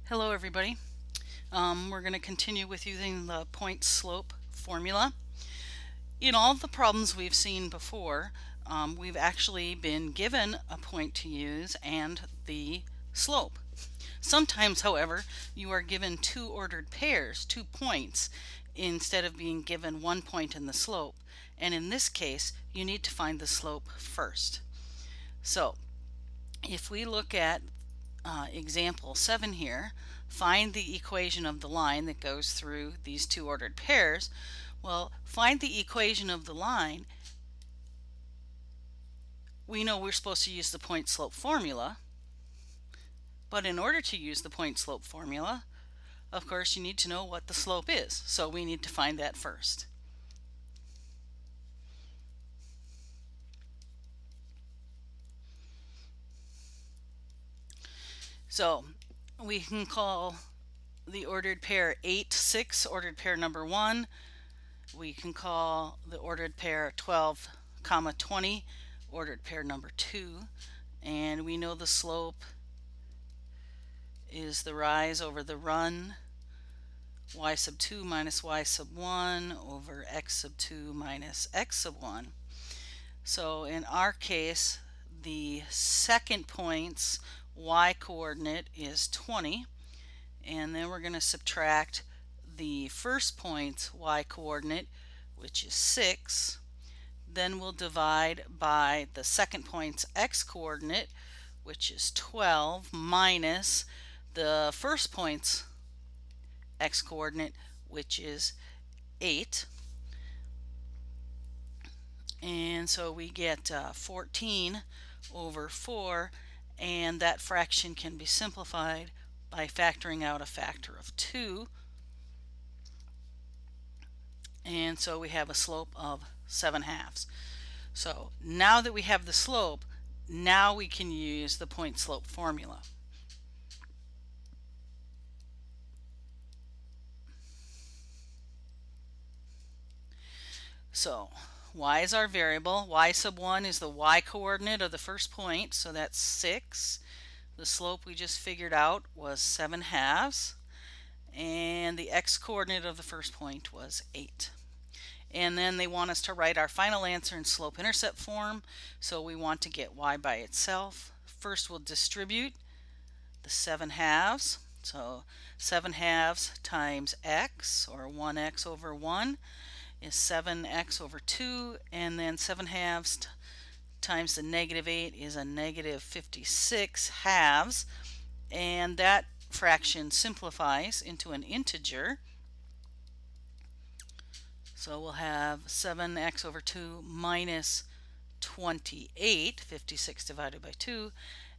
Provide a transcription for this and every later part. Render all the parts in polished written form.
Hello everybody. We're going to continue with using the point slope formula. In all the problems we've seen before, we've actually been given a point to use and the slope. Sometimes, however, you are given two ordered pairs, 2 points, instead of being given 1 point in the slope. And in this case, you need to find the slope first. So, if we look at example 7 here, find the equation of the line that goes through these two ordered pairs. Well, find the equation of the line. We know we're supposed to use the point slope formula, but in order to use the point slope formula, of course, you need to know what the slope is. So we need to find that first. So we can call the ordered pair 8, 6, ordered pair number 1. We can call the ordered pair 12, 20, ordered pair number 2. And we know the slope is the rise over the run, y sub 2 minus y sub 1 over x sub 2 minus x sub 1. So in our case, the second point's y coordinate is 20, and then we're going to subtract the first point's y coordinate, which is 6. Then we'll divide by the second point's x coordinate, which is 12, minus the first point's x coordinate, which is 8. And so we get 14 over 4, and that fraction can be simplified by factoring out a factor of 2. And so we have a slope of 7/2. So now that we have the slope, now we can use the point slope formula. So y is our variable. Y sub 1 is the y coordinate of the first point, so that's 6. The slope we just figured out was 7/2, and the x coordinate of the first point was 8. And then they want us to write our final answer in slope-intercept form, so we want to get y by itself. First we'll distribute the 7/2, so 7/2 times x, or 1x over 1, is 7x over 2, and then 7/2 times the -8 is a -56 halves, and that fraction simplifies into an integer. So we'll have 7x over 2 minus 28, 56 divided by 2,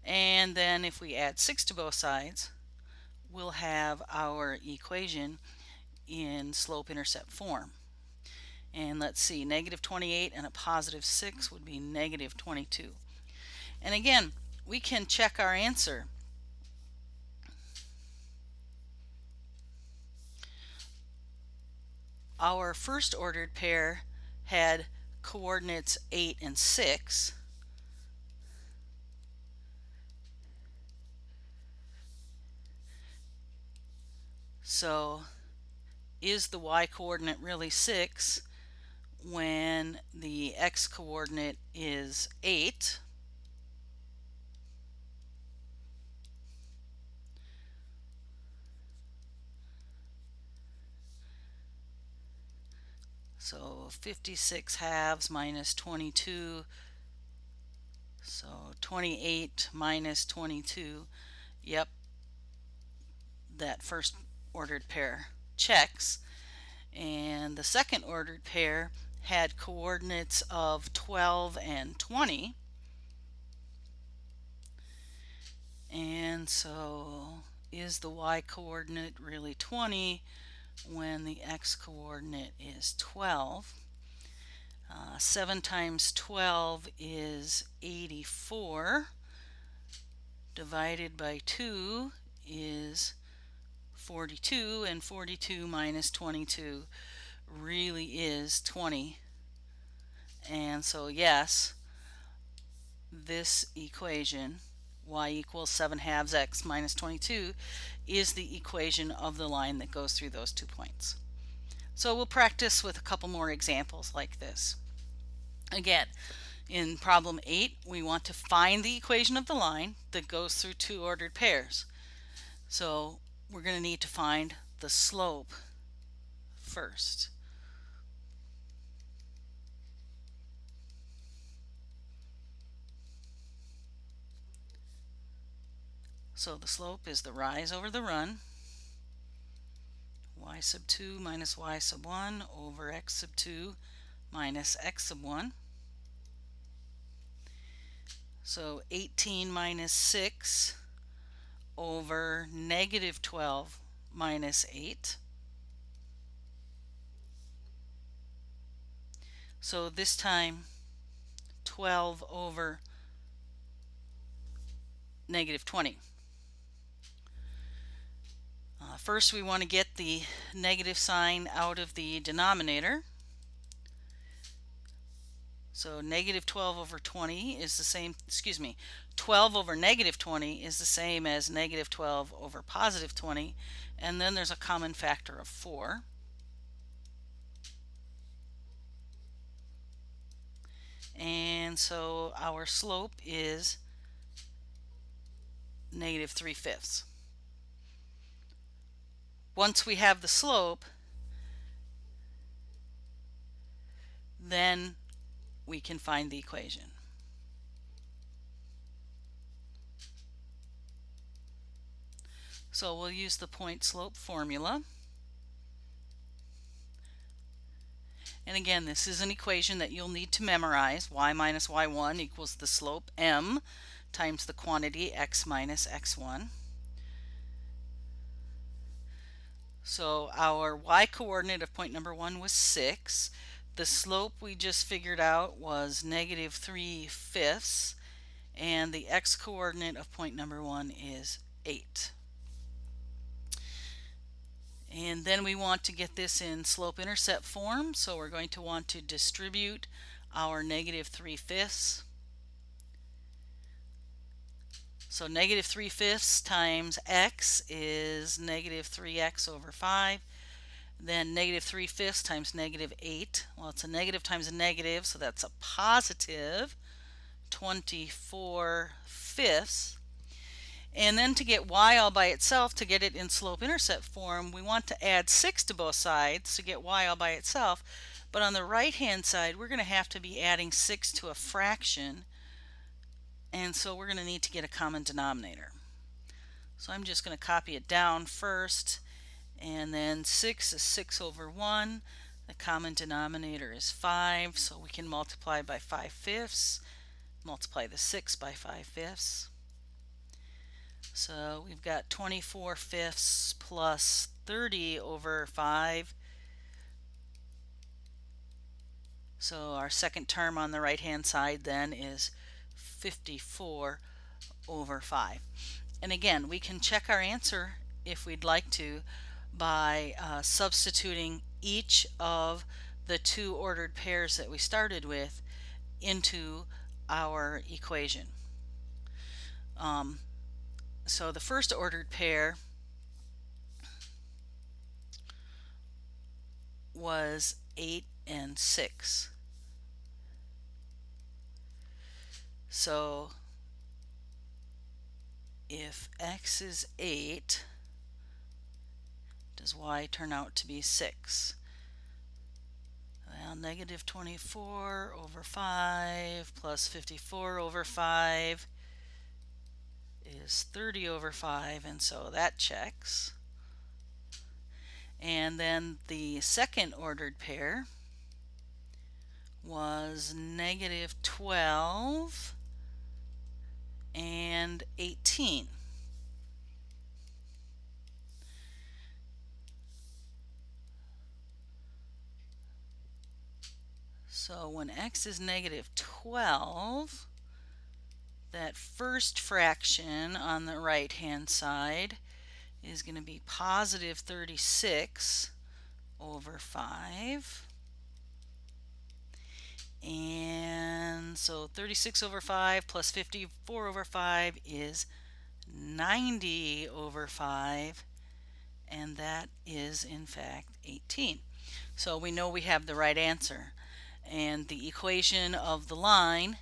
and then if we add 6 to both sides, we'll have our equation in slope-intercept form. And let's see, -28 and a +6 would be -22. And again, we can check our answer. Our first ordered pair had coordinates 8 and 6. So is the y coordinate really 6 when the x coordinate is 8? So 56 halves minus 22, so 28 minus 22. Yep, that first ordered pair checks. And the second ordered pair had coordinates of 12 and 20. And so is the y coordinate really 20 when the x coordinate is 12? 7 times 12 is 84. Divided by 2 is 42, and 42 minus 22 really is 20. And so yes, this equation y equals 7/2 x minus 22 is the equation of the line that goes through those 2 points. So we'll practice with a couple more examples like this. Again, in problem 8, we want to find the equation of the line that goes through 2 ordered pairs. So we're going to need to find the slope first. So the slope is the rise over the run, y sub 2 minus y sub 1 over x sub 2 minus x sub 1. So 18 minus 6 over negative 12 minus 8. So this time 12 over negative 20. First we want to get the negative sign out of the denominator. So negative 12 over 20 is the same, 12 over negative 20 is the same as negative 12 over positive 20. And then there's a common factor of 4. And so our slope is negative 3/5. Once we have the slope, then we can find the equation. So we'll use the point slope formula. And again, this is an equation that you'll need to memorize. Y minus y1 equals the slope m times the quantity x minus x1. So our y coordinate of point number 1 was 6. The slope we just figured out was negative 3/5. And the x coordinate of point number 1 is 8. And then we want to get this in slope-intercept form, so we're going to want to distribute our negative 3/5. So negative 3/5 times x is negative 3x over 5. Then negative 3/5 times negative 8. Well, it's a negative times a negative, so that's a positive 24/5. And then to get y all by itself, to get it in slope-intercept form, we want to add 6 to both sides to get y all by itself. But on the right-hand side, we're going to have to be adding 6 to a fraction. And so we're going to need to get a common denominator. So I'm just going to copy it down first. And then 6 is 6 over 1. The common denominator is 5, so we can multiply by 5/5. Multiply the 6 by 5/5. So we've got 24/5 plus 30 over 5. So our second term on the right hand side then is 54 over 5. And again, we can check our answer if we'd like to by substituting each of the 2 ordered pairs that we started with into our equation. So the first ordered pair was 8 and 6. So if x is 8, does y turn out to be 6? Well, negative 24 over 5 plus 54 over 5 is 30 over 5, and so that checks. And then the second ordered pair was negative 12 and 18. So when x is negative 12, that first fraction on the right hand side is going to be positive 36 over 5. And so 36 over 5 plus 54 over 5 is 90 over 5, and that is in fact 18. So we know we have the right answer. And the equation of the line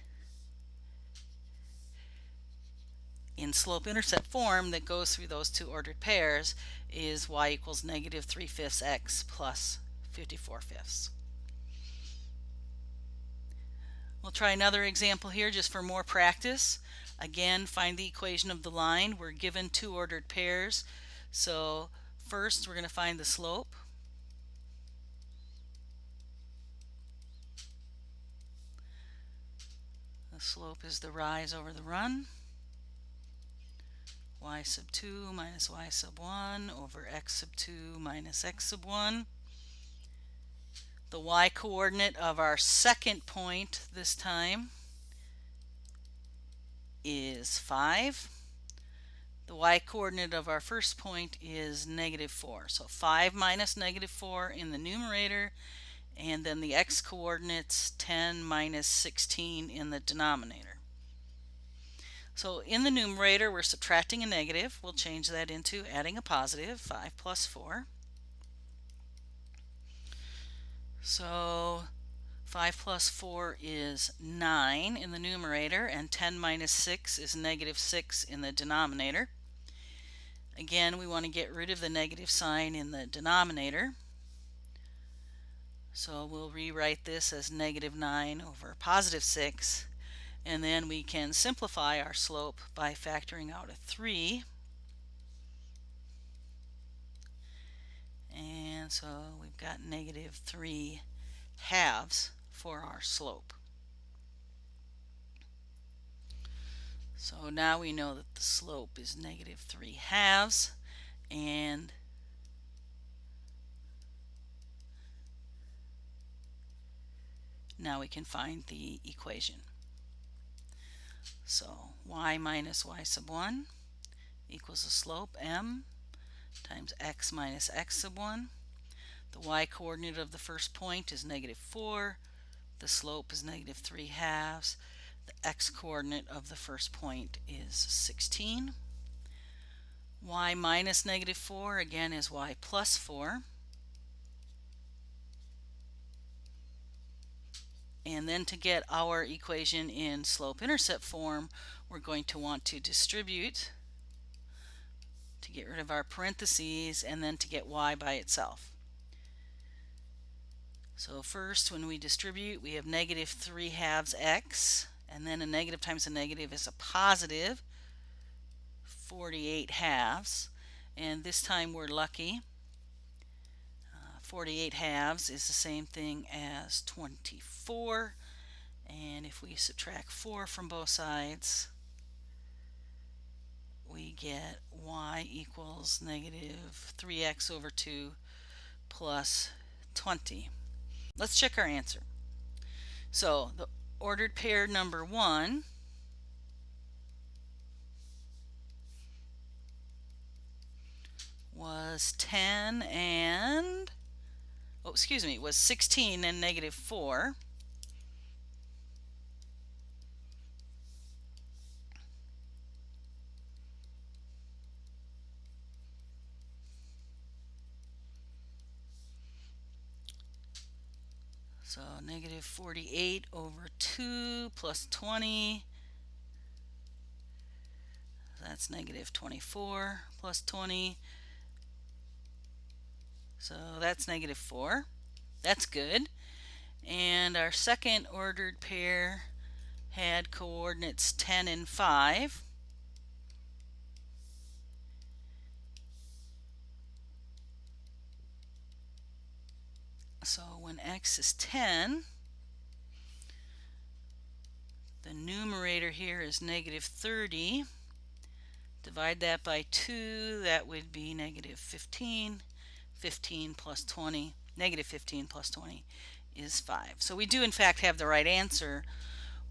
in slope-intercept form that goes through those two ordered pairs is y equals negative 3/5 x plus 54/5. We'll try another example here just for more practice. Again, find the equation of the line. We're given two ordered pairs. So first we're going to find the slope. The slope is the rise over the run. Y sub 2 minus y sub 1 over x sub 2 minus x sub 1. The y coordinate of our second point this time is 5. The y coordinate of our first point is negative 4. So 5 minus negative 4 in the numerator, and then the x coordinates 10 minus 16 in the denominator. So in the numerator we're subtracting a negative. We'll change that into adding a positive, 5 plus 4. So 5 plus 4 is 9 in the numerator, and 10 minus 6 is negative 6 in the denominator. Again, we want to get rid of the negative sign in the denominator. So we'll rewrite this as negative 9 over positive 6. And then we can simplify our slope by factoring out a 3. And so we've got negative 3 halves for our slope. So now we know that the slope is negative 3 halves, and now we can find the equation. So y minus y sub 1 equals the slope m times x minus x sub 1. The y coordinate of the first point is negative 4. The slope is negative 3 halves. The x coordinate of the first point is 16. Y minus negative 4 again is y plus 4. And then to get our equation in slope-intercept form, we're going to want to distribute to get rid of our parentheses, and then to get y by itself. So first, when we distribute, we have negative 3 halves x, and then a negative times a negative is a positive 48 halves. And this time we're lucky. 48 halves is the same thing as 24. And if we subtract 4 from both sides, we get y equals negative 3x over 2 plus 20. Let's check our answer. So the ordered pair number 1 was 10 and, was 16 and negative 4. So negative 48 over 2 plus 20, that's negative 24 plus 20. So that's negative 4. That's good. And our second ordered pair had coordinates 10 and 5. So when x is 10, the numerator here is negative 30. Divide that by 2, that would be negative 15. 15 plus 20, negative 15 plus 20 is 5. So we do in fact have the right answer.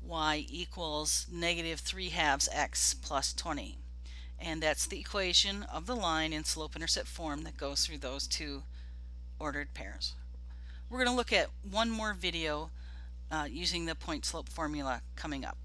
Y equals negative 3 halves x plus 20. And that's the equation of the line in slope-intercept form that goes through those two ordered pairs. We're going to look at one more video using the point slope formula coming up.